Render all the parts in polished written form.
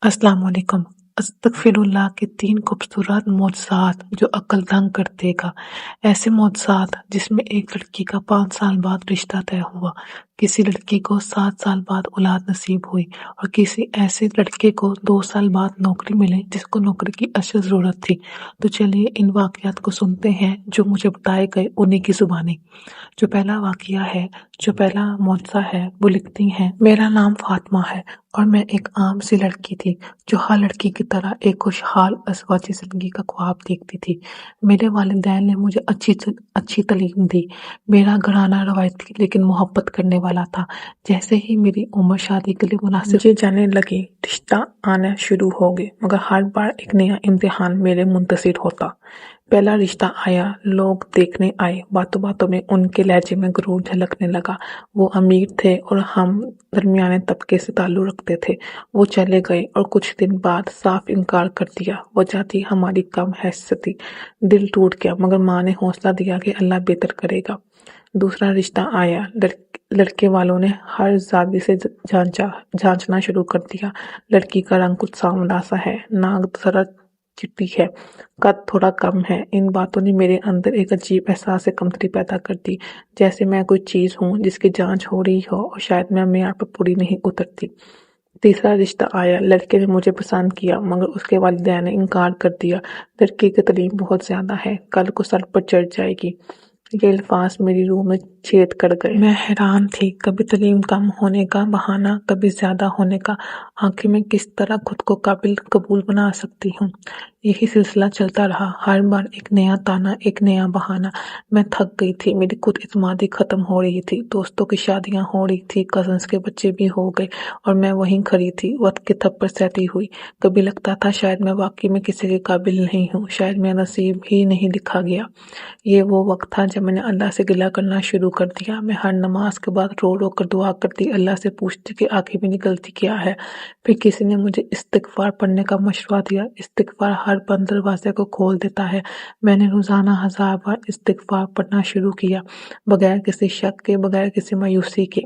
अस्सलाम वालेकुम। अस्तगफिरुल्लाह के 3 खूबसूरत मौजज़ात जो अक्ल दंग कर देगा। ऐसे मौजज़ात जिसमें एक लड़की का 5 साल बाद रिश्ता तय हुआ, किसी लड़की को 7 साल बाद औलाद नसीब हुई और किसी ऐसे लड़के को 2 साल बाद नौकरी मिली जिसको नौकरी की अशद ज़रूरत थी। तो चलिए इन वाक़यात को सुनते हैं जो मुझे बताए गए उन्हीं की ज़ुबानी। जो पहला वाक़या है, जो पहला मौजज़ा है, वो लिखती हैं, मेरा नाम फ़ातिमा है और मैं एक आम सी लड़की थी जो हर लड़की की तरह एक खुशहाल अज़वाजी ज़िंदगी का ख्वाब देखती थी। मेरे वालिदैन ने मुझे अच्छी तालीम दी। मेरा घराना रवायती लेकिन मोहब्बत करने वाला था। जैसे ही मेरी उम्र शादी के लिए मुनासिब मुझे जाने लगी, रिश्ता आना शुरू हो गए, मगर हर बार एक नया इम्तिहान मेरे मुंतज़िर होता। पहला रिश्ता आया, लोग देखने आए, बातों बातों में उनके लहजे में गुरूर झलकने लगा। वो अमीर थे और हम दरमियाने तबके से ताल्लुक़ रखते थे। वो चले गए और कुछ दिन बाद साफ इनकार कर दिया। वजह थी हमारी कम हैसियती। दिल टूट गया, मगर माँ ने हौसला दिया कि अल्लाह बेहतर करेगा। दूसरा रिश्ता आया, लड़के वालों ने हर जावी से जांचना शुरू कर दिया। लड़की का रंग कुछ सांवला सा है, नाक जरा चिट्टी है, कद थोड़ा कम है। इन बातों ने मेरे अंदर एक अजीब एहसास कमतरी पैदा कर दी, जैसे मैं कोई चीज़ हूँ जिसकी जांच हो रही हो और शायद मैं मेयार पर पूरी नहीं उतरती। तीसरा रिश्ता आया, लड़के ने मुझे पसंद किया मगर उसके वालिदैन ने इनकार कर दिया। लड़की की तालीम बहुत ज़्यादा है, कल को सर पर चढ़ जाएगी। ये अल्फाज मेरी रूह में छेद कर गए। मैं हैरान थी, कभी तालीम कम होने का बहाना, कभी ज़्यादा होने का। आखिर मैं किस तरह खुद को काबिल कबूल बना सकती हूँ। यही सिलसिला चलता रहा, हर बार एक नया ताना, एक नया बहाना। मैं थक गई थी, मेरी खुद इत्मीदी ख़त्म हो रही थी। दोस्तों की शादियाँ हो रही थी, कज़न्स के बच्चे भी हो गए और मैं वहीं खड़ी थी, वक्त के थप्पड़ सहती हुई। कभी लगता था शायद मैं वाकई में किसी के काबिल नहीं हूँ, शायद मेरा नसीब ही नहीं लिखा गया। ये वो वक्त था जब मैंने अल्लाह से गिला करना शुरू कर दिया। मैं हर नमाज के बाद रो रो कर दुआ करती, अल्लाह से पूछती कि आखिर मेरी गलती क्या है। फिर किसी ने मुझे इस्तिग़फ़ार पढ़ने का मशवरा दिया। इस्तिग़फ़ार हर बंद दरवाजे को खोल देता है। मैंने रोज़ाना 1000 बार इस्तिग़फ़ार पढ़ना शुरू किया, बगैर किसी शक के, बगैर किसी मायूसी के।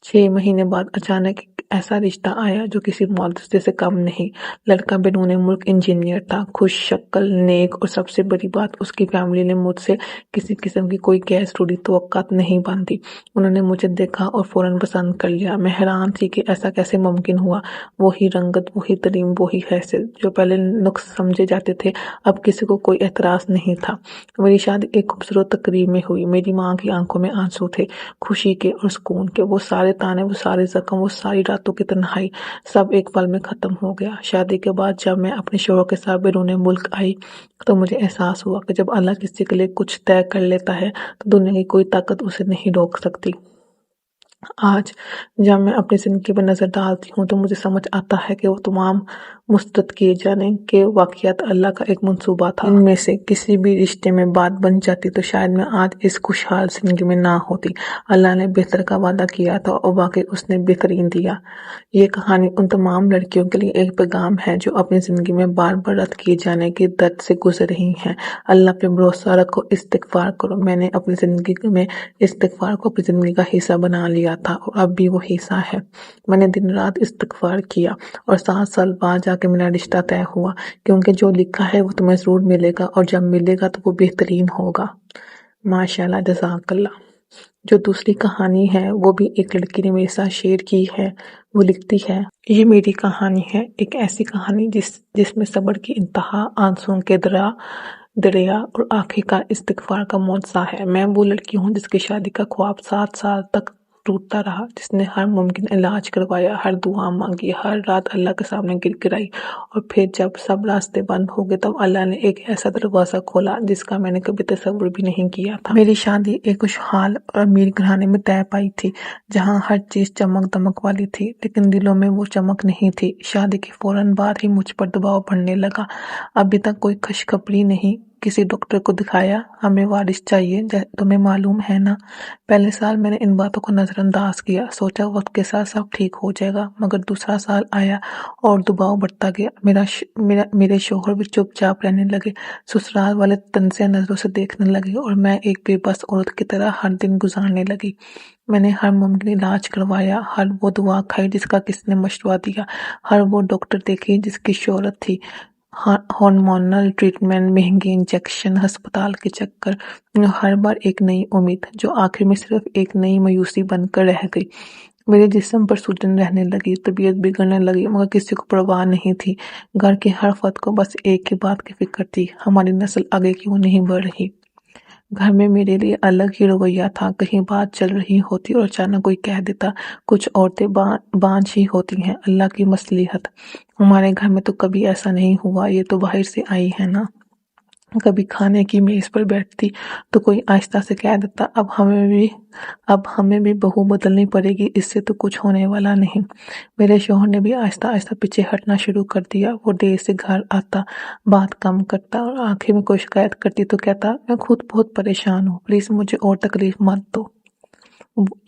6 महीने बाद अचानक एक ऐसा रिश्ता आया जो किसी मुआवजे से कम नहीं। लड़का बैरून मुल्क इंजीनियर था, खुश शक्ल, नेक, और सबसे बड़ी बात, उसकी फैमिली ने मुझसे किसी किस्म की कोई गैर ज़रूरी तवक्कुआत नहीं बांधी। उन्होंने मुझे देखा और फौरन पसंद कर लिया। मैं हैरान थी कि ऐसा कैसे मुमकिन हुआ। वही रंगत, वही तालीम, वही हैसियत। जो पहले नुक्स समझे जाते थे, अब किसी को कोई एतराज़ नहीं था। मेरी शादी एक खूबसूरत तकरीब में हुई। मेरी माँ की आंखों में आंसू थे, खुशी के और सुकून के। वो सारे ताने, वो सारे ज़ख्म, वो सारी रातों की तन्हाई, सब एक पल में ख़त्म हो गया। शादी के बाद जब मैं अपने शौहर के साथ बैरून मुल्क आई तो मुझे एहसास हुआ कि जब अल्लाह किसी के लिए कुछ तय कर लेता है तो दुनिया की कोई ताकत उसे नहीं रोक सकती। आज जब मैं अपनी ज़िंदगी पर नज़र डालती हूँ तो मुझे समझ आता है कि वो तमाम मुस्तरद किए जाने के वाक़यात अल्लाह का एक मंसूबा था। इनमें से किसी भी रिश्ते में बात बन जाती तो शायद मैं आज इस खुशहाल ज़िंदगी में ना होती। अल्लाह ने बेहतर का वादा किया था और वाकई उसने बेहतरीन दिया। ये कहानी उन तमाम लड़कियों के लिए एक पैगाम है जो अपनी ज़िंदगी में बार बार रद्द किए जाने के दर्द से गुजर रही हैं। अल्लाह पे भरोसा रखो, इस्तिग़फ़ार करो। मैंने अपनी ज़िंदगी में इस्तिग़फ़ार को अपनी ज़िंदगी का हिस्सा बना लिया था और अब भी वो हिस्सा है। मैंने दिन रात इस्तिग़फ़ार किया और 7 साल बाद जाके मेरा रिश्ता तय हुआ, क्योंकि जो लिखा है वो तुम्हें ज़रूर मिलेगा और जब मिलेगा तो वो बेहतरीन होगा। माशाल्लाह, जज़ाकल्लाह। जो दूसरी कहानी है वो भी एक लड़की ने मेरे साथ शेयर की है। वो लिखती है, ये मेरी कहानी है, एक ऐसी कहानी जिसमें सब्र की इंतहा, आंसुओं के दरिया और आखिरकार इस्तिग़फ़ार का मौजज़ा है। मैं वो लड़की हूँ जिसकी शादी का ख्वाब 7 साल तक टूटता रहा, जिसने हर मुमकिन इलाज करवाया, हर दुआ मांगी, हर रात अल्लाह के सामने गिड़गिड़ाई, और फिर जब सब रास्ते बंद हो गए तब अल्लाह ने एक ऐसा दरवाज़ा खोला जिसका मैंने कभी तसव्वुर भी नहीं किया था। मेरी शादी एक खुशहाल और अमीर घराने में तय पाई थी, जहाँ हर चीज़ चमक दमक वाली थी, लेकिन दिलों में वो चमक नहीं थी। शादी के फौरन बाद ही मुझ पर दबाव बढ़ने लगा। अभी तक कोई खुशखबरी नहीं, किसी डॉक्टर को दिखाया, हमें वारिस चाहिए, तुम्हें मालूम है ना। पहले साल मैंने इन बातों को नज़रअंदाज किया, सोचा वक्त के साथ सब ठीक हो जाएगा, मगर दूसरा साल आया और दबाव बढ़ता गया। मेरे शोहर भी चुपचाप रहने लगे, ससुराल वाले तंजिया नज़रों से देखने लगे और मैं एक बेबस औरत की तरह हर दिन गुजारने लगी। मैंने हर मुमकिन इलाज करवाया, हर वो दवा खाई जिसका किसी ने मशवरा दिया, हर वो डॉक्टर देखी जिसकी शोहरत थी। हार्मोनल ट्रीटमेंट, महंगे इंजेक्शन, अस्पताल के चक्कर, हर बार एक नई उम्मीद जो आखिर में सिर्फ एक नई मायूसी बनकर रह गई। मेरे जिस्म पर सूजन रहने लगी, तबीयत बिगड़ने लगी, मगर किसी को परवाह नहीं थी। घर के हर फर्द को बस एक ही बात की फिक्र थी, हमारी नस्ल आगे क्यों नहीं बढ़ रही। घर में मेरे लिए अलग ही रवैया था, कहीं बात चल रही होती और अचानक कोई कह देता, कुछ औरतें बांझ ही होती हैं, अल्लाह की मसलिहत। हमारे घर में तो कभी ऐसा नहीं हुआ, ये तो बाहर से आई है ना। कभी खाने की मेज पर बैठती तो कोई आहिस्ता से कह देता, अब हमें भी बहू बदलनी पड़ेगी, इससे तो कुछ होने वाला नहीं। मेरे शौहर ने भी आहिस्ता आहिस्ता पीछे हटना शुरू कर दिया। वो देर से घर आता, बात कम करता और आखिर में कोई शिकायत करती तो कहता, मैं खुद बहुत परेशान हूँ, प्लीज मुझे और तकलीफ मत दो।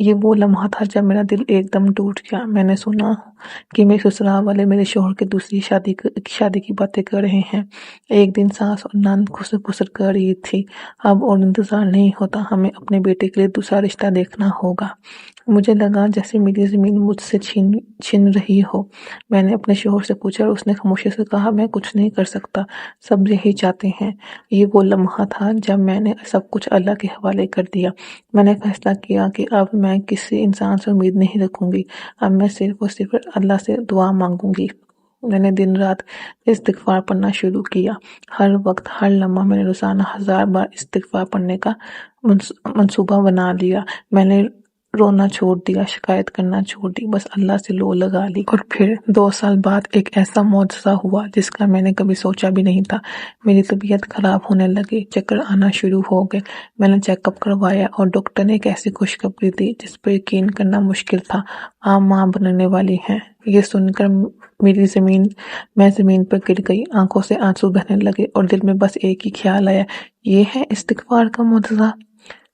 ये वो लम्हा था जब मेरा दिल एकदम टूट गया। मैंने सुना कि मेरे ससुराल वाले मेरे शौहर की दूसरी शादी की बातें कर रहे हैं। एक दिन सास और नंद खुसर खुसर कर रही थी, अब और इंतजार नहीं होता, हमें अपने बेटे के लिए दूसरा रिश्ता देखना होगा। मुझे लगा जैसे मेरी जमीन मुझसे छीन रही हो। मैंने अपने शौहर से पूछा और उसने खामोशी से कहा, मैं कुछ नहीं कर सकता, सब यही चाहते हैं। ये वो लम्हा था जब मैंने सब कुछ अल्लाह के हवाले कर दिया। मैंने फैसला किया कि अब मैं किसी इंसान से उम्मीद नहीं रखूंगी, अब मैं सिर्फ और सिर्फ अल्लाह से दुआ मांगूंगी। मैंने दिन रात इस्तिग़फ़ार पढ़ना शुरू किया। हर वक्त, हर लम्हा मैंने रोज़ाना 1000 बार इस्तिग़फ़ार पढ़ने का मंसूबा बना लिया। मैंने रोना छोड़ दिया, शिकायत करना छोड़ दी, बस अल्लाह से लो लगा ली। और फिर 2 साल बाद एक ऐसा मौजज़ा हुआ जिसका मैंने कभी सोचा भी नहीं था। मेरी तबीयत खराब होने लगी, चक्कर आना शुरू हो गए। मैंने चेकअप करवाया और डॉक्टर ने एक ऐसी खुशखबरी दी जिस पर यकीन करना मुश्किल था। आप माँ बनने वाली हैं। ये सुनकर मैं ज़मीन पर गिर गई, आंखों से आंसू बहने लगे और दिल में बस एक ही ख्याल आया, ये है इस्तिग़फ़ार का मौजज़ा।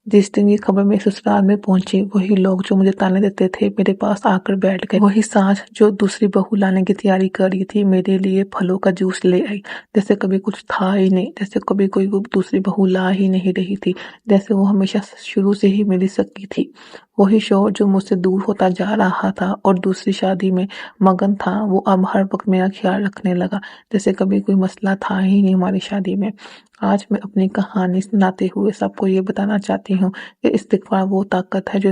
जिस दिन ये खबर मेरे ससुराल में पहुंची, वही लोग जो मुझे ताने देते थे मेरे पास आकर बैठ गए। वही सास जो दूसरी बहू लाने की तैयारी कर रही थी मेरे लिए फलों का जूस ले आई, जैसे कभी कुछ था ही नहीं, जैसे कभी कोई वो दूसरी बहू ला ही नहीं रही थी, जैसे वो हमेशा शुरू से ही मेरी सकी थी। वही शौहर जो मुझसे दूर होता जा रहा था और दूसरी शादी में मगन था, वो अब हर वक्त मेरा ख्याल रखने लगा, जैसे कभी कोई मसला था ही नहीं हमारी शादी में। आज मैं अपनी कहानी सुनाते हुए सबको ये बताना चाहती हूँ कि इस्तिग़फ़ार वो ताकत है जो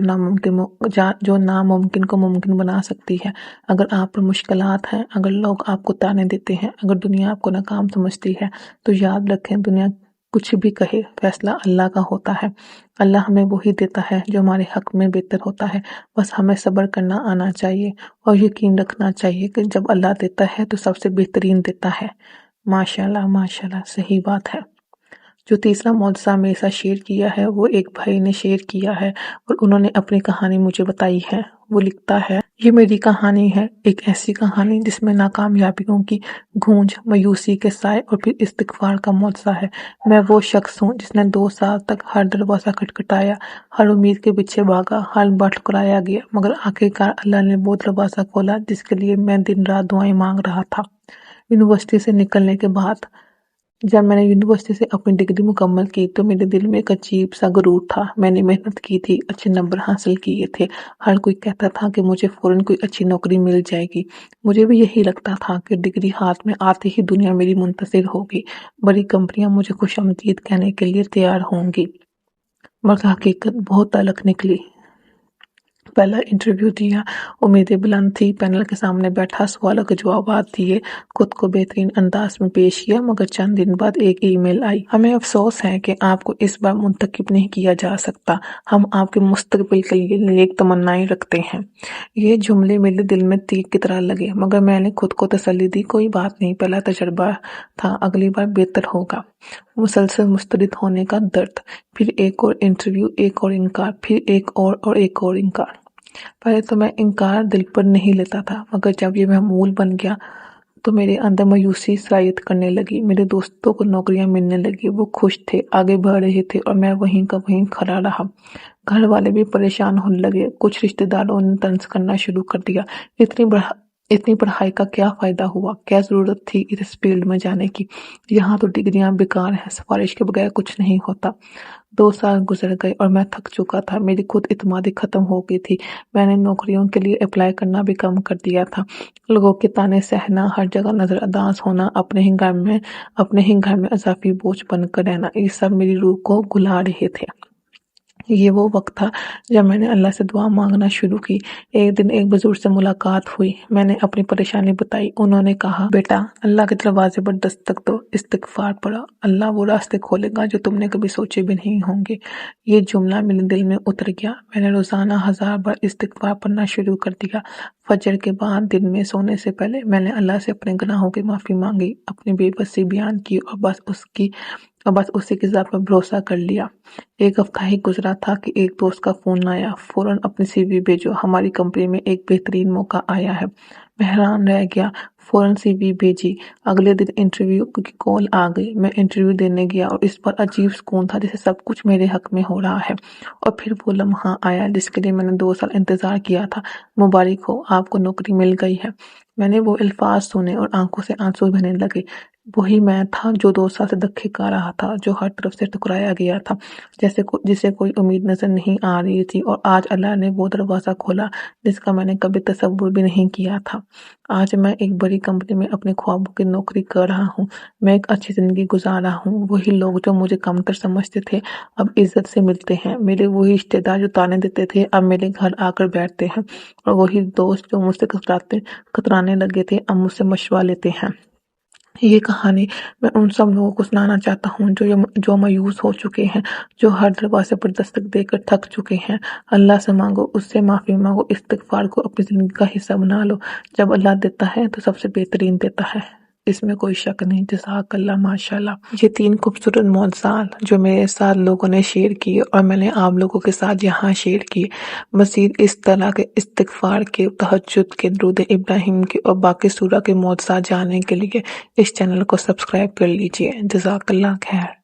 नामुमकिन को मुमकिन बना सकती है। अगर आप पर मुश्किलात हैं, अगर लोग आपको ताने देते हैं, अगर दुनिया आपको नाकाम समझती है, तो याद रखें, दुनिया कुछ भी कहे, फैसला अल्लाह का होता है। अल्लाह हमें वही देता है जो हमारे हक में बेहतर होता है। बस हमें सब्र करना आना चाहिए और यकीन रखना चाहिए कि जब अल्लाह देता है तो सबसे बेहतरीन देता है। माशाल्लाह माशाल्लाह, सही बात है। जो तीसरा मौजज़ा मेरे साथ शेयर किया है वो एक भाई ने शेयर किया है और उन्होंने अपनी कहानी मुझे बताई है। वो लिखता है, ये मेरी कहानी है, एक ऐसी कहानी जिसमें नाकामयाबियों की गूंज, मायूसी के साए और फिर इस्तिग़फ़ार का मौजज़ा है। मैं वो शख्स हूँ जिसने 2 साल तक हर दरवाज़ा खटखटाया, हर उम्मीद के पीछे भागा, हर बार ठुकराया गया, मगर आखिरकार अल्लाह ने वो दरवाज़ा खोला जिसके लिए मैं दिन रात दुआएं मांग रहा था। यूनिवर्सिटी से निकलने के बाद जब मैंने यूनिवर्सिटी से अपनी डिग्री मुकम्मल की तो मेरे दिल में एक अजीब सा गुरूर था। मैंने मेहनत की थी, अच्छे नंबर हासिल किए थे, हर कोई कहता था कि मुझे फ़ौरन कोई अच्छी नौकरी मिल जाएगी। मुझे भी यही लगता था कि डिग्री हाथ में आते ही दुनिया मेरी मुंतज़िर होगी, बड़ी कंपनियां मुझे खुशामदीद कहने के लिए तैयार होंगी, मगर हकीकत बहुत तल्ख़ निकली। पहला इंटरव्यू दिया, उम्मीदें बुलंद थी, पैनल के सामने बैठा, सवालों के जवाब दिए, खुद को बेहतरीन अंदाज में पेश किया, मगर चंद दिन बाद एक ईमेल आई, हमें अफसोस है कि आपको इस बार मुंतखब नहीं किया जा सकता, हम आपके मुस्तकबिल के लिए नेक तमन्नाएं रखते हैं। ये जुमले मेरे दिल में तीर की तरह लगे, मगर मैंने खुद को तसल्ली दी, कोई बात नहीं, पहला तजर्बा था, अगली बार बेहतर होगा। मुसलसल मुस्तरद होने का दर्द, फिर एक और इंटरव्यू, एक और इनकार, फिर एक और एक और इनकार। पहले तो मैं इनकार दिल पर नहीं लेता था, मगर जब ये मामूल बन गया تو میرے اندر مایوسی سرایت کرنے لگی۔ میرے دوستوں کو نوکریاں ملنے لگی، وہ خوش تھے، آگے بڑھ رہے تھے اور میں وہیں کا وہیں کھڑا رہا۔ گھر والے بھی پریشان ہونے لگے، کچھ رشتہ داروں نے طنز کرنا شروع کر دیا، اتنی پڑھائی کا کیا فائدہ ہوا، کیا ضرورت تھی اس فیلڈ میں جانے کی، یہاں تو ڈگریاں بیکار ہیں، سفارش کے بغیر کچھ نہیں ہوتا۔ 2 سال گزر گئے اور میں تھک چکا تھا، میری خود اعتمادی ختم ہو گئی تھی، میں نے نوکریوں کے لیے اپلائی کرنا بھی کم کر دیا تھا۔ لوگوں کے طعنے سہنا، ہر جگہ نظر انداز ہونا، اپنے ہی گھر میں اضافی بوجھ بن کر رہنا، یہ سب میری روح کو گھلا رہے تھے۔ یہ وہ وقت تھا جب میں نے اللہ سے دعا مانگنا شروع کی۔ ایک دن ایک بزرگ سے ملاقات ہوئی، میں نے اپنی پریشانی بتائی۔ انہوں نے کہا، بیٹا، اللہ کے دروازے پر دستک دو، استغفار پڑھو، اللہ وہ راستے کھولے گا جو تم نے کبھی سوچے بھی نہیں ہوں گے۔ یہ جملہ میرے دل میں اتر گیا۔ میں نے روزانہ 1000 بار استغفار پڑھنا شروع کر دیا۔ فجر کے بعد دن میں سونے سے پہلے میں نے اللہ سے اپنے گناہوں کی معافی مانگی، اپنی بے بسی بیان کی اور بس اسی کی ذات پر بھروسہ کر لیا۔ ایک ہفتہ ہی گزرا تھا کہ ایک دوست کا فون آیا، فوراً اپنی سی وی بھیجو، ہماری کمپنی میں ایک بہترین موقع آیا ہے۔ میں حیران رہ گیا، فوراً سی وی بھیجی۔ اگلے دن انٹرویو کی کال آ گئی، میں انٹرویو دینے گیا اور اس پر عجیب سکون تھا، جیسے سب کچھ میرے حق میں ہو رہا ہے۔ اور پھر وہ لمحہ آیا جس کے لیے میں نے 2 سال انتظار کیا تھا، مبارک ہو، آپ کو نوکری مل گئی ہے۔ میں نے وہ الفاظ سنے اور آنکھوں سے آنسو بہنے لگے۔ وہی میں تھا جو 2 سال سے دھکے کھا رہا تھا، جو ہر طرف سے ٹکرایا گیا تھا، جسے کوئی امید نظر نہیں آ رہی تھی، اور آج اللہ نے وہ دروازہ کھولا جس کا میں نے کبھی تصور بھی نہیں کیا تھا۔ آج میں ایک بڑی کمپنی میں اپنے خوابوں کی نوکری کر رہا ہوں، میں ایک اچھی زندگی گزار رہا ہوں۔ وہی لوگ جو مجھے کمتر سمجھتے تھے اب عزت سے ملتے ہیں، میرے وہی رشتے دار جو طعنے دیتے تھے اب میرے گھر آ کر بیٹھتے ہیں، اور وہی دوست جو مجھ سے کترانے لگے تھے اب مجھ سے مشورہ لیتے ہیں۔ یہ کہانی میں ان سب لوگوں کو سنانا چاہتا ہوں جو مایوس ہو چکے ہیں، جو ہر دروازے پر دستک دے کر تھک چکے ہیں۔ اللہ سے مانگو، اس سے معافی مانگو، استغفار کو اپنی زندگی کا حصہ بنا لو۔ جب اللہ دیتا ہے تو سب سے بہترین دیتا ہے، اس میں کوئی شک نہیں۔ جزاک اللہ، ماشاءاللہ۔ یہ 3 خوبصورت معجزات جو میرے ساتھ لوگوں نے شیئر کیے اور میں نے آپ لوگوں کے ساتھ یہاں شیئر کیے۔ مزید اس طرح کے استغفار کے، تہجد کے، درود ابراہیم کے اور باقی سورہ کے معجزات جاننے کے لیے اس چینل کو سبسکرائب کر لیجئے۔ جزاک اللہ خیر۔